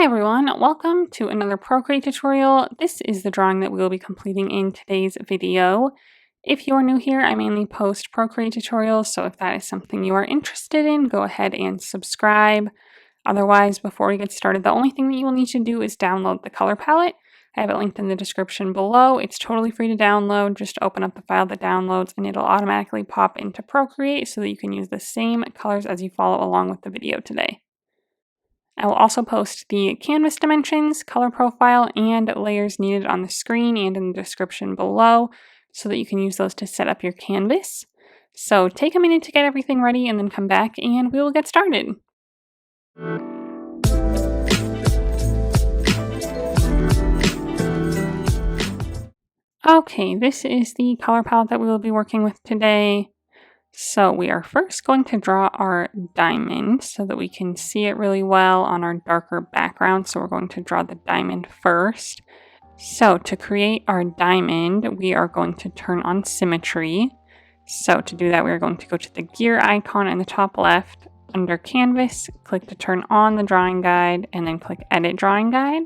Hi everyone, welcome to another Procreate tutorial. This is the drawing that we will be completing in today's video. If you are new here, I mainly post Procreate tutorials, so if that is something you are interested in, go ahead and subscribe. Otherwise, before we get started, the only thing that you will need to do is download the color palette. I have it linked in the description below. It's totally free to download. Just open up the file that downloads and it'll automatically pop into Procreate so that you can use the same colors as you follow along with the video today. I will also post the canvas dimensions, color profile, and layers needed on the screen and in the description below so that you can use those to set up your canvas. So take a minute to get everything ready and then come back and we will get started. Okay, this is the color palette that we will be working with today. So we are first going to draw our diamond so that we can see it really well on our darker background. So we're going to draw the diamond first. So to create our diamond, we are going to turn on Symmetry. So to do that, we are going to go to the gear icon in the top left. Under Canvas, click to turn on the drawing guide, and then click Edit Drawing Guide.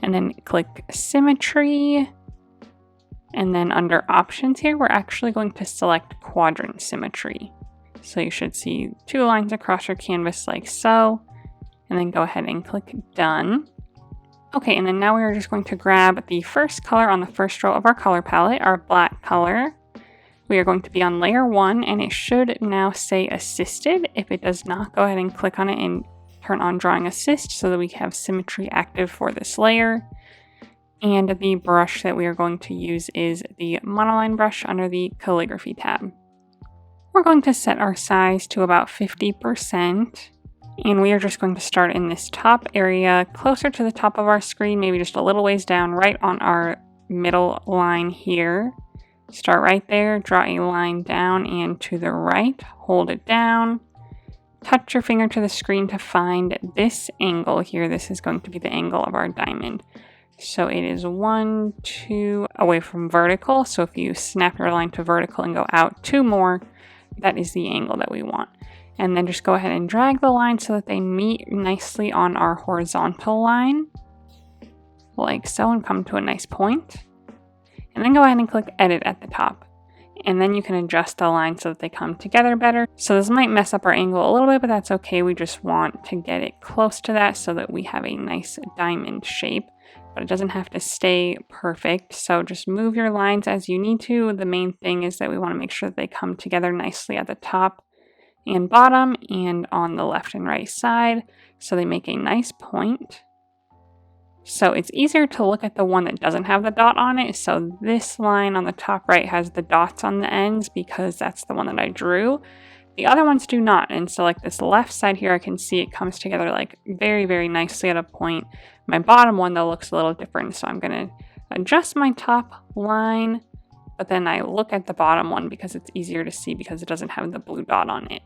And then click Symmetry. And then under options here, we're actually going to select quadrant symmetry. So you should see two lines across your canvas like so, and then go ahead and click done. Okay, and then now we are just going to grab the first color on the first row of our color palette, our black color. We are going to be on layer 1, and it should now say assisted. If it does not, go ahead and click on it and turn on drawing assist so that we have symmetry active for this layer. And the brush that we are going to use is the monoline brush under the calligraphy tab. We're going to set our size to about 50%. And we are just going to start in this top area, closer to the top of our screen, maybe just a little ways down, right on our middle line here. Start right there, draw a line down and to the right, hold it down. Touch your finger to the screen to find this angle here. This is going to be the angle of our diamond. So it is 1, 2 away from vertical. So if you snap your line to vertical and go out 2 more, that is the angle that we want. And then just go ahead and drag the line so that they meet nicely on our horizontal line, like so, and come to a nice point. And then go ahead and click Edit at the top. And then you can adjust the line so that they come together better. So this might mess up our angle a little bit, but that's okay. We just want to get it close to that so that we have a nice diamond shape. But it doesn't have to stay perfect, so just move your lines as you need to. The main thing is that we want to make sure that they come together nicely at the top and bottom and on the left and right side, so they make a nice point. So it's easier to look at the one that doesn't have the dot on it. So this line on the top right has the dots on the ends because that's the one that I drew. The other ones do not, and so like this left side here, I can see it comes together like very, very nicely at a point. My bottom one though looks a little different, so I'm going to adjust my top line, but then I look at the bottom one because it's easier to see because it doesn't have the blue dot on it.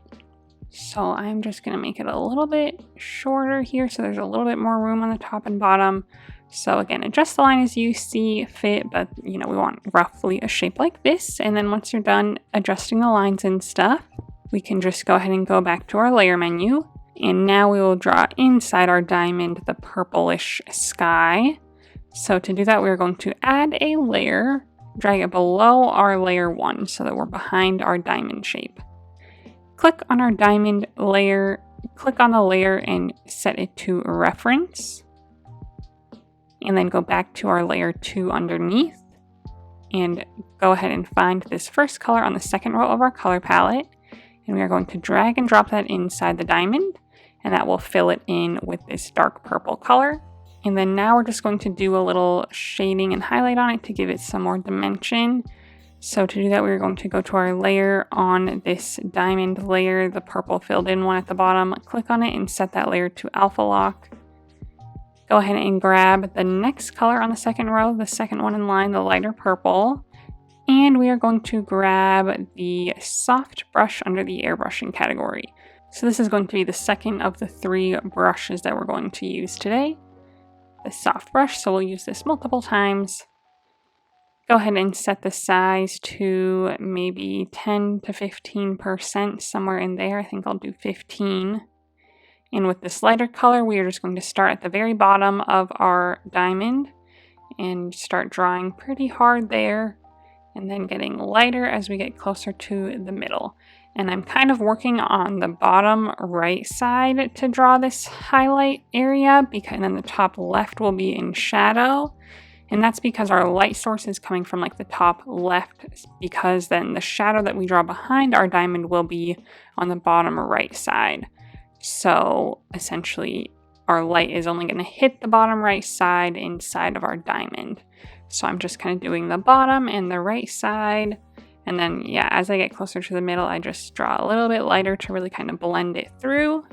So I'm just going to make it a little bit shorter here so there's a little bit more room on the top and bottom. So again, adjust the line as you see fit, but we want roughly a shape like this. And then once you're done adjusting the lines and stuff, we can just go ahead and go back to our layer menu. And now we will draw inside our diamond the purplish sky. So to do that, we're going to add a layer, drag it below our layer 1 so that we're behind our diamond shape. Click on our diamond layer, click on the layer and set it to reference. And then go back to our layer 2 underneath. And go ahead and find this first color on the second row of our color palette. And we are going to drag and drop that inside the diamond, and that will fill it in with this dark purple color. And then now we're just going to do a little shading and highlight on it to give it some more dimension. So to do that, we're going to go to our layer on this diamond layer, the purple filled in one at the bottom, click on it and set that layer to alpha lock. Go ahead and grab the next color on the second row, the second one in line, the lighter purple. And we are going to grab the soft brush under the airbrushing category. So this is going to be the second of the 3 brushes that we're going to use today. The soft brush, so we'll use this multiple times. Go ahead and set the size to maybe 10 to 15%, somewhere in there. I think I'll do 15. And with this lighter color, we are just going to start at the very bottom of our diamond and start drawing pretty hard there, and then getting lighter as we get closer to the middle. And I'm kind of working on the bottom right side to draw this highlight area, because then the top left will be in shadow. And that's because our light source is coming from like the top left, because then the shadow that we draw behind our diamond will be on the bottom right side. So essentially our light is only going to hit the bottom right side inside of our diamond. So I'm just kind of doing the bottom and the right side. And then, yeah, as I get closer to the middle, I just draw a little bit lighter to really kind of blend it through.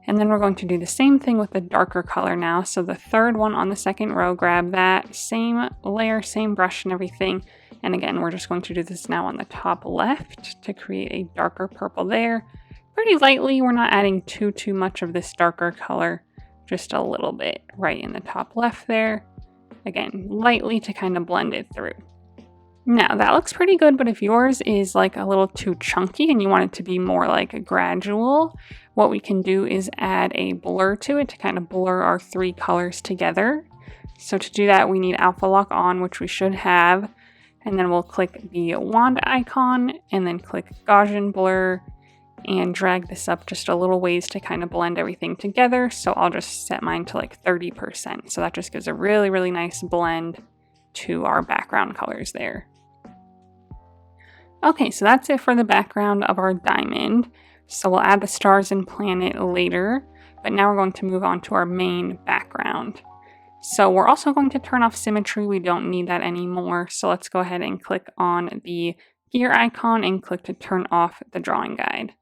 And then we're going to do the same thing with the darker color now. So the third one on the second row, grab that same layer, same brush and everything. And again, we're just going to do this now on the top left to create a darker purple there. Pretty lightly, we're not adding too much of this darker color, just a little bit right in the top left there. Again, lightly to kind of blend it through. Now that looks pretty good, but if yours is like a little too chunky and you want it to be more like gradual, what we can do is add a blur to it to kind of blur our three colors together. So to do that, we need alpha lock on, which we should have, and then we'll click the wand icon and then click Gaussian blur and drag this up just a little ways to kind of blend everything together. So I'll just set mine to like 30%. So that just gives a really, really nice blend to our background colors there. Okay, so that's it for the background of our diamond. So we'll add the stars and planet later, but now we're going to move on to our main background. So we're also going to turn off symmetry. We don't need that anymore. So let's go ahead and click on the gear icon and click to turn off the drawing guide.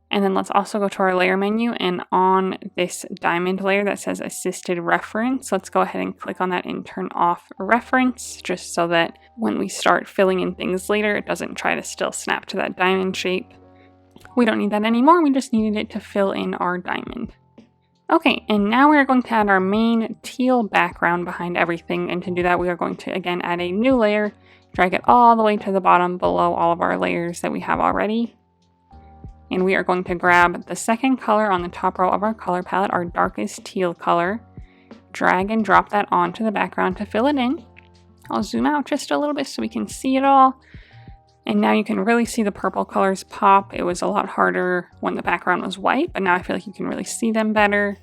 And then let's also go to our layer menu, and on this diamond layer that says assisted reference, let's go ahead and click on that and turn off reference, just so that when we start filling in things later, it doesn't try to still snap to that diamond shape. We don't need that anymore, we just needed it to fill in our diamond. Okay, and now we're going to add our main teal background behind everything, and to do that we are going to again add a new layer, drag it all the way to the bottom below all of our layers that we have already. And we are going to grab the second color on the top row of our color palette, our darkest teal color, drag and drop that onto the background to fill it in. I'll zoom out just a little bit so we can see it all. And now you can really see the purple colors pop. It was a lot harder when the background was white, but now I feel like you can really see them better.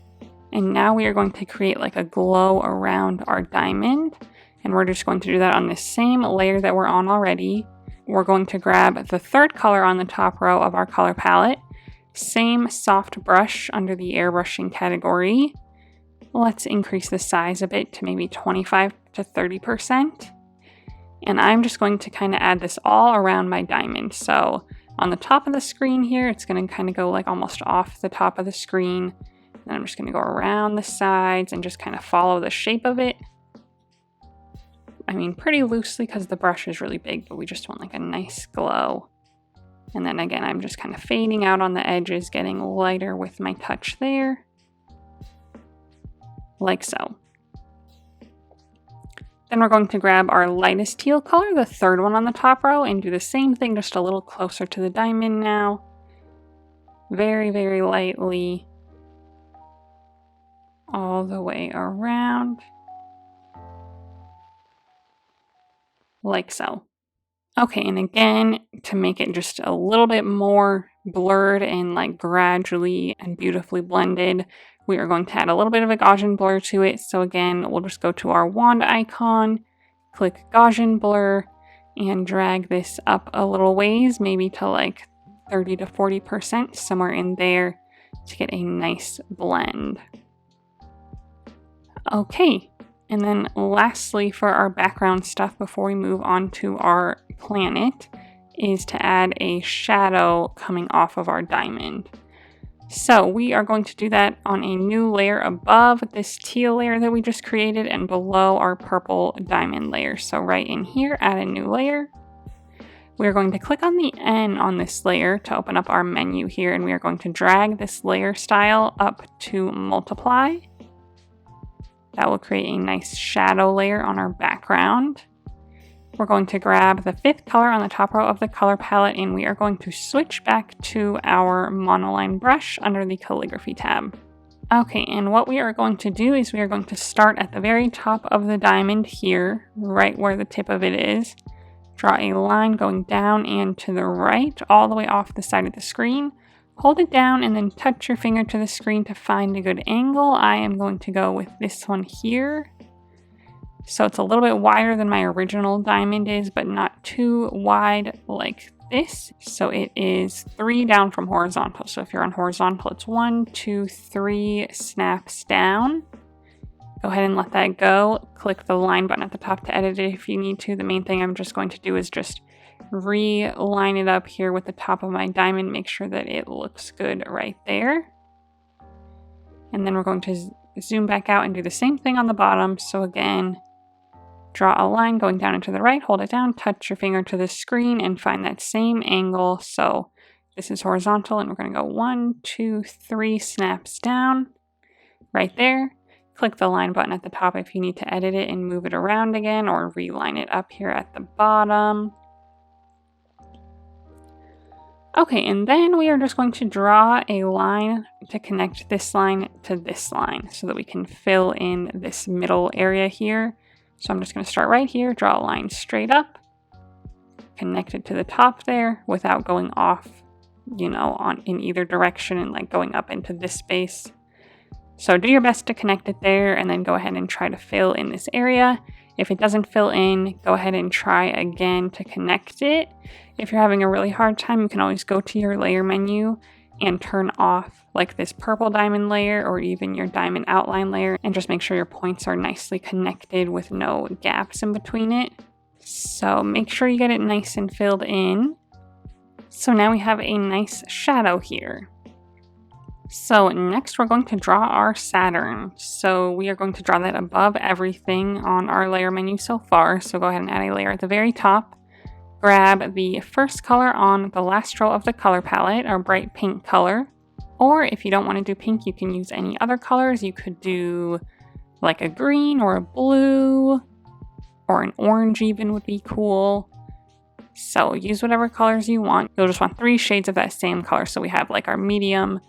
And now we are going to create like a glow around our diamond. And we're just going to do that on the same layer that we're on already. We're going to grab the third color on the top row of our color palette, same soft brush under the airbrushing category. Let's increase the size a bit to maybe 25 to 30%. And I'm just going to kind of add this all around my diamond. So on the top of the screen here, it's going to kind of go like almost off the top of the screen. And I'm just going to go around the sides and just kind of follow the shape of it. I mean, pretty loosely because the brush is really big, but we just want like a nice glow. And then again, I'm just kind of fading out on the edges, getting lighter with my touch there. Like so. Then we're going to grab our lightest teal color, the third one on the top row, and do the same thing, just a little closer to the diamond now. Very, very lightly. All the way around. Like so. Okay, and again, to make it just a little bit more blurred and like gradually and beautifully blended, we are going to add a little bit of a Gaussian blur to it. So again, we'll just go to our wand icon, click Gaussian blur, and drag this up a little ways, maybe to like 30 to 40%, somewhere in there, to get a nice blend. Okay. And then lastly, for our background stuff before we move on to our planet, is to add a shadow coming off of our diamond. So we are going to do that on a new layer above this teal layer that we just created and below our purple diamond layer. So right in here, add a new layer. We're going to click on the N on this layer to open up our menu here, and we are going to drag this layer style up to multiply. That will create a nice shadow layer on our background. we're going to grab the 5th color on the top row of the color palette, and we are going to switch back to our monoline brush under the calligraphy tab. Okay, and what we are going to do is we are going to start at the very top of the diamond here, right where the tip of it is. Draw a line going down and to the right, all the way off the side of the screen. Hold it down and then touch your finger to the screen to find a good angle. I am going to go with this one here. So it's a little bit wider than my original diamond is, but not too wide like this. So it is 3 down from horizontal. So if you're on horizontal, it's 1, 2, 3 snaps down. Go ahead and let that go. Click the line button at the top to edit it if you need to. The main thing I'm just going to do is just reline it up here with the top of my diamond. Make sure that it looks good right there. And then we're going to zoom back out and do the same thing on the bottom. So again, draw a line going down and to the right, hold it down, touch your finger to the screen, and find that same angle. So this is horizontal, and we're going to go 1, 2, 3 snaps down right there. Click the line button at the top if you need to edit it and move it around again, or reline it up here at the bottom. Okay, and then we are just going to draw a line to connect this line to this line so that we can fill in this middle area here. So I'm just going to start right here, draw a line straight up, connect it to the top there without going off, in either direction and like going up into this space. So do your best to connect it there and then go ahead and try to fill in this area. If it doesn't fill in, go ahead and try again to connect it. If you're having a really hard time, you can always go to your layer menu and turn off like this purple diamond layer or even your diamond outline layer, and just make sure your points are nicely connected with no gaps in between it. So make sure you get it nice and filled in. So now we have a nice shadow here. So next we're going to draw our Saturn. So we are going to draw that above everything on our layer menu so far. So go ahead and add a layer at the very top. Grab the first color on the last row of the color palette, our bright pink color. Or if you don't want to do pink, you can use any other colors. You could do like a green or a blue or an orange even would be cool. So use whatever colors you want. You'll just want 3 shades of that same color. So we have like our medium,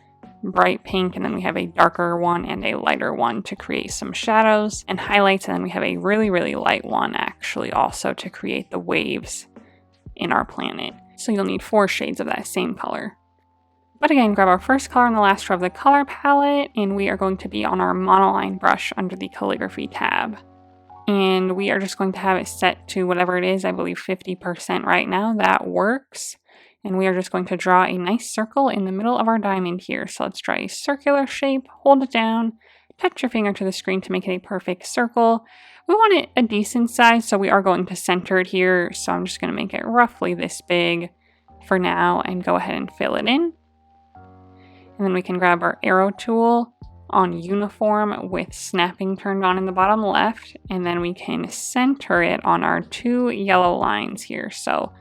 bright pink, and then we have a darker one and a lighter one to create some shadows and highlights. And then we have a really, really light one actually also to create the waves in our planet. So you'll need 4 shades of that same color. But again, grab our first color on the last row of the color palette, and we are going to be on our monoline brush under the calligraphy tab. And we are just going to have it set to whatever it is, I believe 50% right now. That works. And we are just going to draw a nice circle in the middle of our diamond here. So let's draw a circular shape, hold it down, touch your finger to the screen to make it a perfect circle. We want it a decent size, so we are going to center it here. So I'm just going to make it roughly this big for now and go ahead and fill it in. And then we can grab our arrow tool on uniform with snapping turned on in the bottom left, and then we can center it on our 2 yellow lines here. So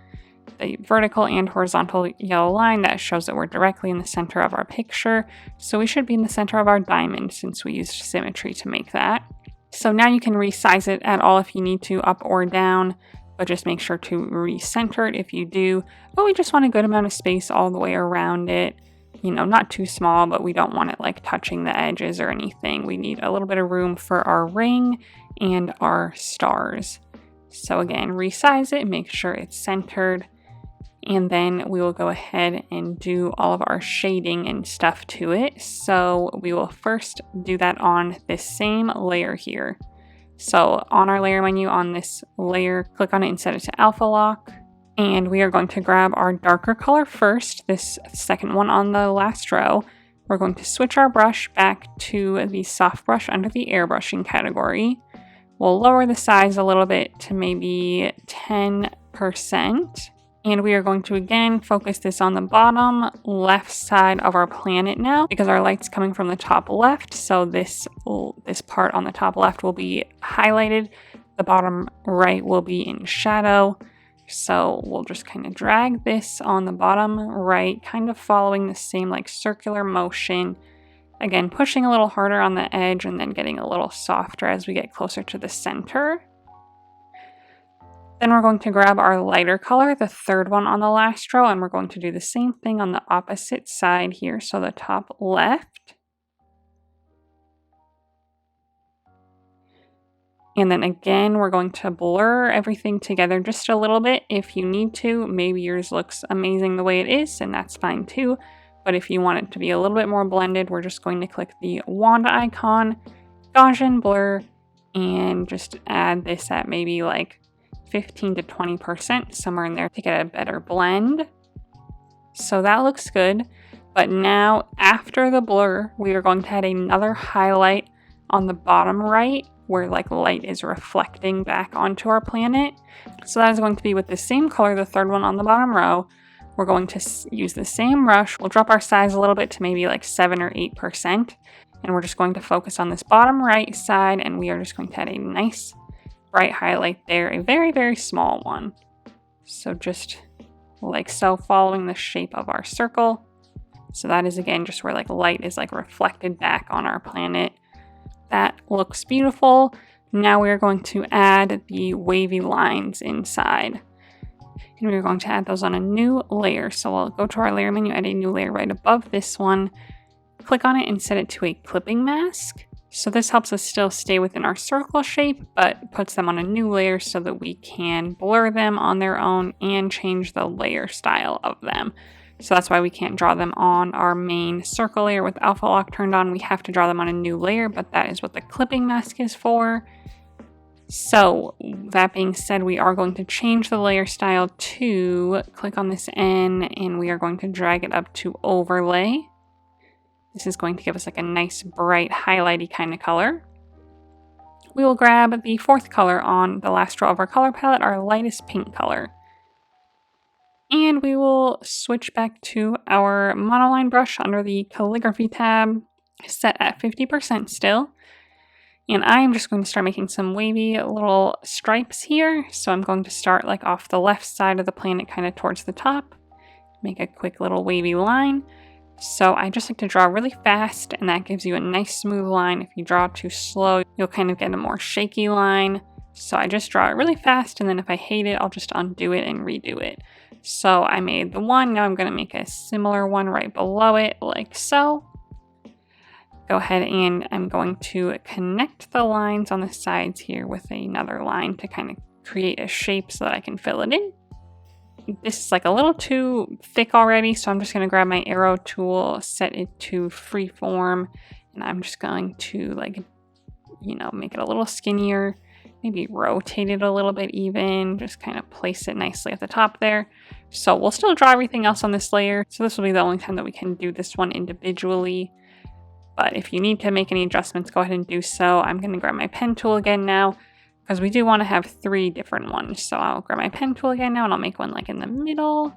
the vertical and horizontal yellow line that shows that we're directly in the center of our picture. So we should be in the center of our diamond since we used Symmetry to make that. So now you can resize it at all if you need to, up or down, but just make sure to recenter it if you do. But we just want a good amount of space all the way around it. Not too small, but we don't want it like touching the edges or anything. We need a little bit of room for our ring and our stars. So again, resize it, make sure it's centered, and then we will go ahead and do all of our shading and stuff to it. So we will first do that on this same layer here. So on our layer menu on this layer, click on it and set it to alpha lock. And we are going to grab our darker color first, this second one on the last row. We're going to switch our brush back to the soft brush under the airbrushing category. We'll lower the size a little bit to maybe 10%. And we are going to again focus this on the bottom left side of our planet now because our light's coming from the top left. So this part on the top left will be highlighted. The bottom right will be in shadow. So we'll just kind of drag this on the bottom right, kind of following the same like circular motion. Again, pushing a little harder on the edge and then getting a little softer as we get closer to the center. Then we're going to grab our lighter color, the third one on the last row, and we're going to do the same thing on the opposite side here, so the top left. And then again, we're going to blur everything together just a little bit if you need to. Maybe yours looks amazing the way it is, and that's fine too. But if you want it to be a little bit more blended, we're just going to click the wand icon, Gaussian blur, and just add this at maybe like 15 to 20%, somewhere in there to get a better blend. So that looks good. But now after the blur, we are going to add another highlight on the bottom right where like light is reflecting back onto our planet. So that is going to be with the same color, the third one on the bottom row. We're going to use the same brush. We'll drop our size a little bit to maybe like 7 or 8%. And we're just going to focus on this bottom right side, and we are just going to add a nice bright highlight there, a very, very small one. So just like so, following the shape of our circle. So that is again just where like light is like reflected back on our planet. That looks beautiful. Now we're going to add the wavy lines inside. And we're going to add those on a new layer. So we'll go to our layer menu, add a new layer right above this one. Click on it and set it to a clipping mask. So this helps us still stay within our circle shape, but puts them on a new layer so that we can blur them on their own and change the layer style of them. So that's why we can't draw them on our main circle layer with alpha lock turned on. We have to draw them on a new layer, but that is what the clipping mask is for. So that being said, we are going to change the layer style to click on this N, and we are going to drag it up to overlay. This is going to give us like a nice bright highlighty kind of color. We will grab the fourth color on the last row of our color palette, our lightest pink color. And we will switch back to our monoline brush under the calligraphy tab, set at 50% still. And I am just going to start making some wavy little stripes here. So I'm going to start like off the left side of the planet, kind of towards the top. Make a quick little wavy line. So I just like to draw really fast, and that gives you a nice smooth line. If you draw too slow, you'll kind of get a more shaky line. So I just draw it really fast, and then if I hate it, I'll just undo it and redo it. So I made the one, now I'm going to make a similar one right below it, like so. Go ahead and I'm going to connect the lines on the sides here with another line to kind of create a shape so that I can fill it in. This is like a little too thick already, so I'm just going to grab my arrow tool, set it to freeform, and I'm just going to like, make it a little skinnier, maybe rotate it a little bit even, just kind of place it nicely at the top there. So we'll still draw everything else on this layer, so this will be the only time that we can do this one individually. But if you need to make any adjustments, go ahead and do so. I'm going to grab my pen tool again now, because we do want to have 3 different ones. So I'll grab my pen tool again now, and I'll make one like in the middle.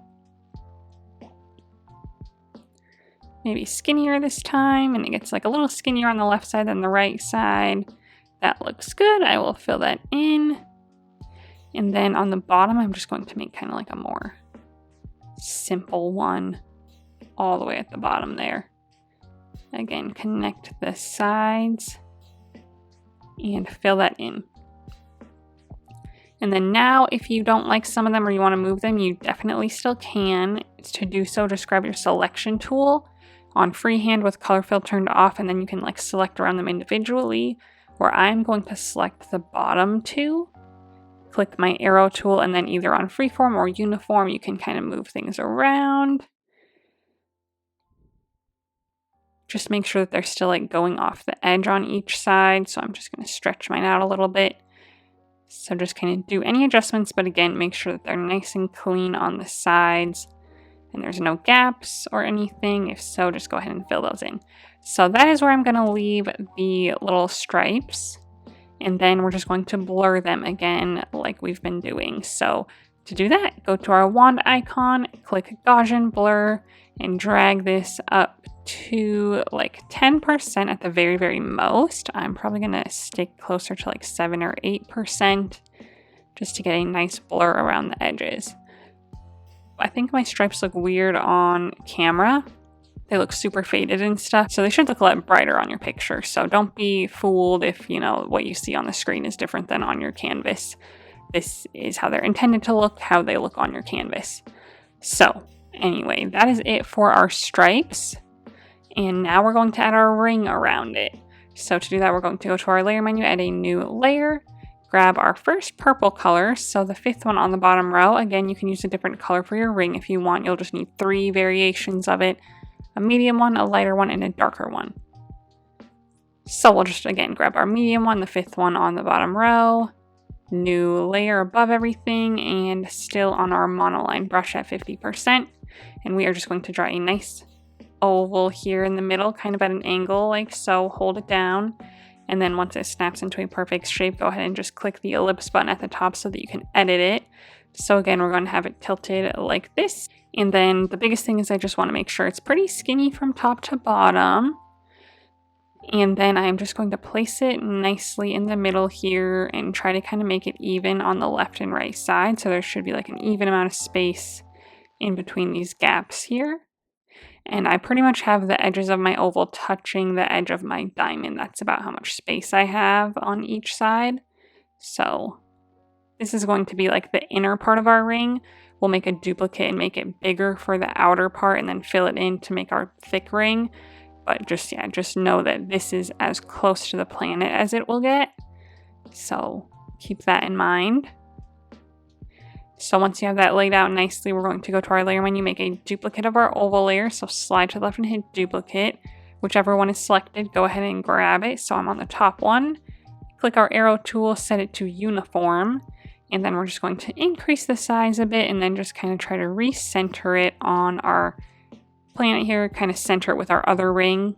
Maybe skinnier this time, and it gets like a little skinnier on the left side than the right side. That looks good. I will fill that in. And then on the bottom, I'm just going to make kind of like a more simple one all the way at the bottom there. Again, connect the sides and fill that in. And then now, if you don't like some of them or you want to move them, you definitely still can. To do so, just grab your selection tool on freehand with color fill turned off, and then you can like select around them individually, where I'm going to select the bottom 2. Click my arrow tool, and then either on freeform or uniform, you can kind of move things around. Just make sure that they're still like going off the edge on each side. So I'm just going to stretch mine out a little bit. So just kind of do any adjustments, but again, make sure that they're nice and clean on the sides and there's no gaps or anything. If so, just go ahead and fill those in. So that is where I'm going to leave the little stripes, and then we're just going to blur them again like we've been doing. So to do that, go to our wand icon, click Gaussian blur, and drag this up to like 10% at the very, very most. I'm probably going to stick closer to like 7 or 8% just to get a nice blur around the edges. I think my stripes look weird on camera. They look super faded and stuff, so they should look a lot brighter on your picture. So don't be fooled if, what you see on the screen is different than on your canvas. this is how they're intended to look, how they look on your canvas. So anyway, that is it for our stripes. And now we're going to add our ring around it. So to do that, we're going to go to our layer menu, add a new layer, grab our first purple color, so the 5th one on the bottom row. Again, you can use a different color for your ring if you want. You'll just need 3 variations of it, a medium one, a lighter one, and a darker one. So we'll just, again, grab our medium one, the 5th one on the bottom row, new layer above everything, and still on our monoline brush at 50%. And we are just going to draw a nice oval here in the middle, kind of at an angle like so. Hold it down, and then once it snaps into a perfect shape, go ahead and just click the ellipse button at the top so that you can edit it. So again, we're going to have it tilted like this, and then the biggest thing is I just want to make sure it's pretty skinny from top to bottom. And then I'm just going to place it nicely in the middle here and try to kind of make it even on the left and right side, so there should be like an even amount of space in between these gaps here. And I pretty much have the edges of my oval touching the edge of my diamond. That's about how much space I have on each side. So this is going to be like the inner part of our ring. We'll make a duplicate and make it bigger for the outer part and then fill it in to make our thick ring. But just know that this is as close to the planet as it will get. So keep that in mind. So once you have that laid out nicely, we're going to go to our layer menu, make a duplicate of our oval layer. So slide to the left and hit duplicate. Whichever one is selected, go ahead and grab it. So I'm on the top one. Click our arrow tool, set it to uniform. And then we're just going to increase the size a bit and then just kind of try to recenter it on our planet here, kind of center it with our other ring.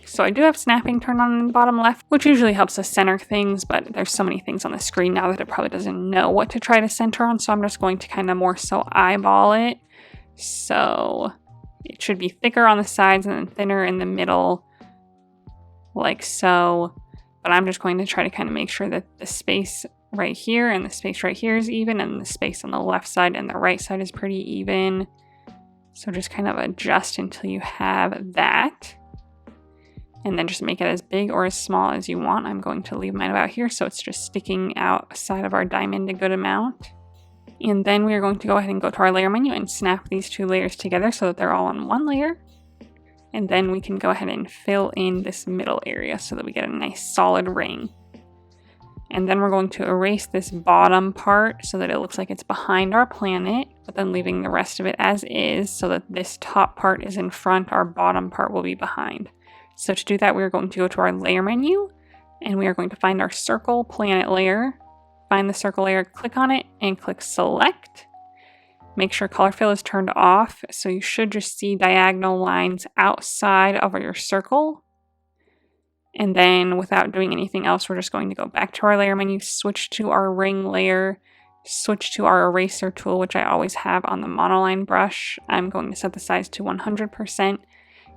So I do have snapping turned on in the bottom left, which usually helps us center things, but there's so many things on the screen now that it probably doesn't know what to try to center on, so I'm just going to kind of more so eyeball it. So it should be thicker on the sides and then thinner in the middle, like so. But I'm just going to try to kind of make sure that the space right here and the space right here is even, and the space on the left side and the right side is pretty even. So just kind of adjust until you have that. And then just make it as big or as small as you want. I'm going to leave mine about here so it's just sticking outside of our diamond a good amount. And then we are going to go ahead and go to our layer menu and snap these 2 layers together so that they're all on one layer. And then we can go ahead and fill in this middle area so that we get a nice solid ring. And then we're going to erase this bottom part so that it looks like it's behind our planet, but then leaving the rest of it as is so that this top part is in front, our bottom part will be behind. So to do that, we're going to go to our layer menu and we are going to find our circle planet layer. Find the circle layer, click on it and click select. Make sure color fill is turned off, so you should just see diagonal lines outside of your circle. And then without doing anything else, we're just going to go back to our layer menu, switch to our ring layer, switch to our eraser tool, which I always have on the monoline brush. I'm going to set the size to 100%.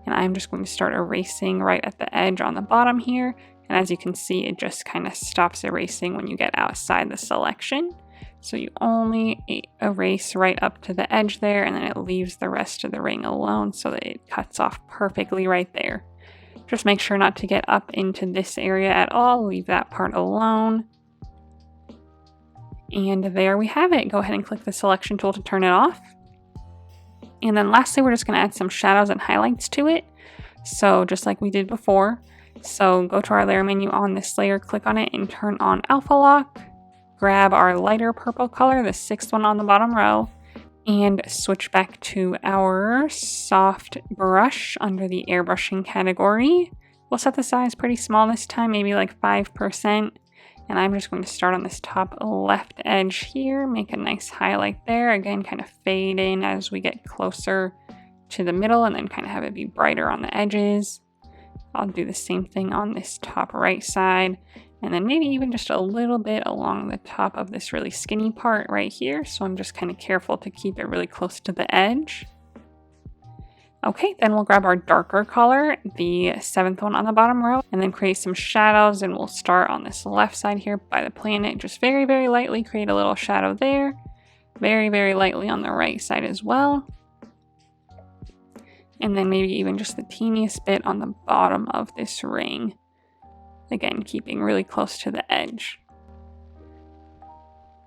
And I'm just going to start erasing right at the edge on the bottom here. And as you can see, it just kind of stops erasing when you get outside the selection. So you only erase right up to the edge there, and then it leaves the rest of the ring alone so that it cuts off perfectly right there. Just make sure not to get up into this area at all. Leave that part alone. And there we have it. Go ahead and click the selection tool to turn it off. And then lastly, we're just going to add some shadows and highlights to it. So just like we did before. So go to our layer menu on this layer, click on it and turn on alpha lock. Grab our lighter purple color, the 6th one on the bottom row, and switch back to our soft brush under the airbrushing category. We'll set the size pretty small this time, maybe like 5%. And I'm just going to start on this top left edge here, make a nice highlight there. Again, kind of fade in as we get closer to the middle and then kind of have it be brighter on the edges. I'll do the same thing on this top right side, and then maybe even just a little bit along the top of this really skinny part right here. So I'm just kind of careful to keep it really close to the edge. Okay, then we'll grab our darker color, the 7th one on the bottom row, and then create some shadows, and we'll start on this left side here by the planet. Just very, very lightly create a little shadow there. Very, very lightly on the right side as well. And then maybe even just the teeniest bit on the bottom of this ring. Again, keeping really close to the edge.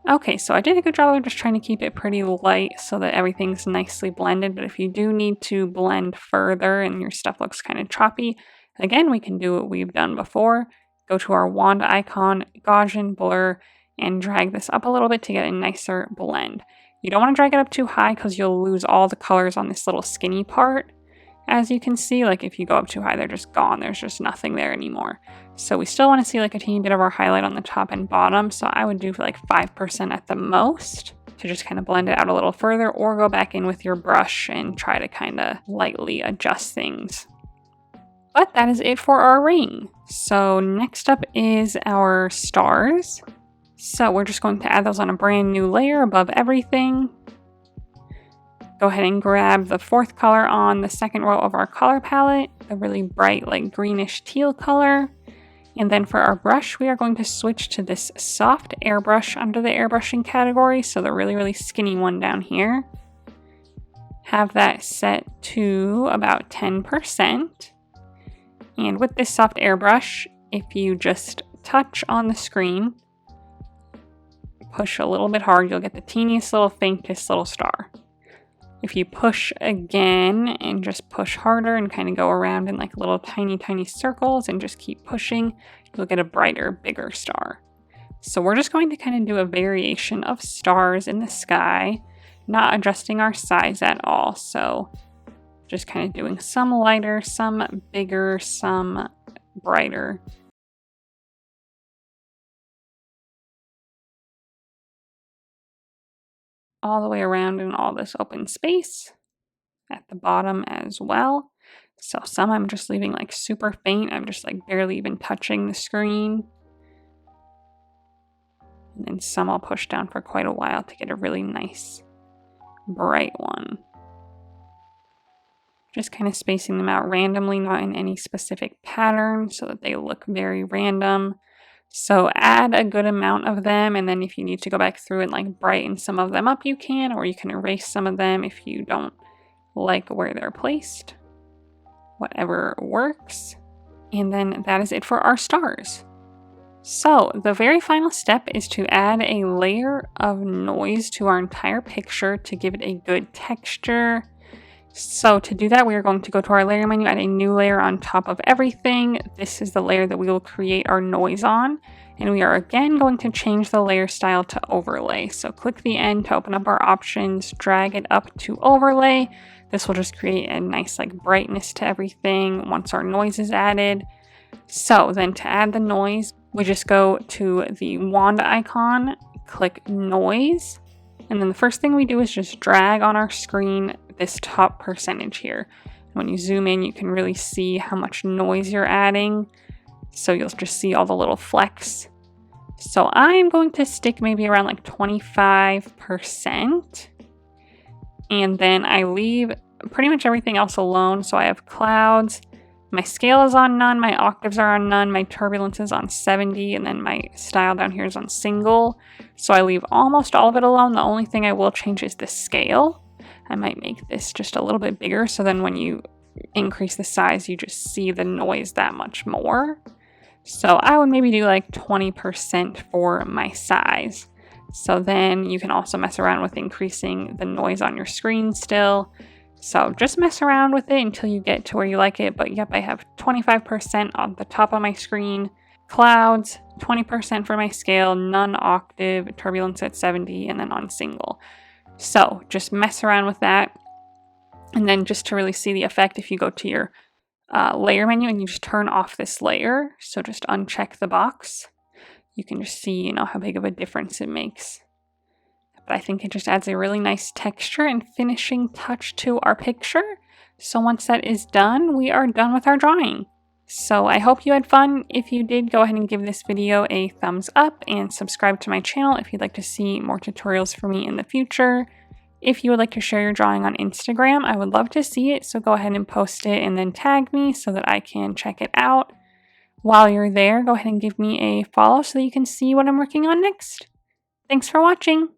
Okay, so I did a good job of just trying to keep it pretty light so that everything's nicely blended, but if you do need to blend further and your stuff looks kind of choppy, again, we can do what we've done before. Go to our wand icon, Gaussian blur, and drag this up a little bit to get a nicer blend. You don't want to drag it up too high because you'll lose all the colors on this little skinny part. As you can see, like if you go up too high, they're just gone. There's just nothing there anymore. So we still want to see like a teeny bit of our highlight on the top and bottom. So I would do like 5% at the most to just kind of blend it out a little further, or go back in with your brush and try to kind of lightly adjust things. But that is it for our ring. So next up is our stars. So we're just going to add those on a brand new layer above everything. Go ahead and grab the fourth color on the second row of our color palette, the really bright like greenish teal color. And then for our brush, we are going to switch to this soft airbrush under the airbrushing category, so the really, really skinny one down here. Have that set to about 10%. And with this soft airbrush, if you just touch on the screen, push a little bit hard, you'll get the teeniest little faintest little star. If you push again and just push harder and kind of go around in like little tiny, tiny circles and just keep pushing, you'll get a brighter, bigger star. So we're just going to kind of do a variation of stars in the sky, not adjusting our size at all. So just kind of doing some lighter, some bigger, some brighter. All the way around in all this open space at the bottom as well. So some I'm just leaving like super faint. I'm just like barely even touching the screen. And then some I'll push down for quite a while to get a really nice bright one. Just kind of spacing them out randomly, not in any specific pattern, so that they look very random. So add a good amount of them, and then if you need to go back through and like brighten some of them up, you can, or you can erase some of them if you don't like where they're placed. Whatever works. And then that is it for our stars. So the very final step is to add a layer of noise to our entire picture to give it a good texture. So to do that, we are going to go to our layer menu, add a new layer on top of everything. This is the layer that we will create our noise on. And we are again going to change the layer style to overlay. So click the end to open up our options, drag it up to overlay. This will just create a nice like brightness to everything once our noise is added. So then to add the noise, we just go to the wand icon, click noise. And then the first thing we do is just drag on our screen this top percentage here. When you zoom in, you can really see how much noise you're adding. So you'll just see all the little flecks. So I'm going to stick maybe around like 25%. And then I leave pretty much everything else alone. So I have clouds. My scale is on none, my octaves are on none, my turbulence is on 70, and then my style down here is on single. So I leave almost all of it alone. The only thing I will change is the scale. I might make this just a little bit bigger, so then when you increase the size, you just see the noise that much more. So I would maybe do like 20% for my size. So then you can also mess around with increasing the noise on your screen still. So just mess around with it until you get to where you like it. But yep, I have 25% on the top of my screen, clouds, 20% for my scale, none octave, turbulence at 70, and then on single. So just mess around with that. And then just to really see the effect, if you go to your layer menu and you just turn off this layer, so just uncheck the box, you can just see, how big of a difference it makes. But I think it just adds a really nice texture and finishing touch to our picture. So once that is done, we are done with our drawing. So I hope you had fun. If you did, go ahead and give this video a thumbs up and subscribe to my channel if you'd like to see more tutorials from me in the future. If you would like to share your drawing on Instagram, I would love to see it. So go ahead and post it and then tag me so that I can check it out. While you're there, go ahead and give me a follow so that you can see what I'm working on next. Thanks for watching.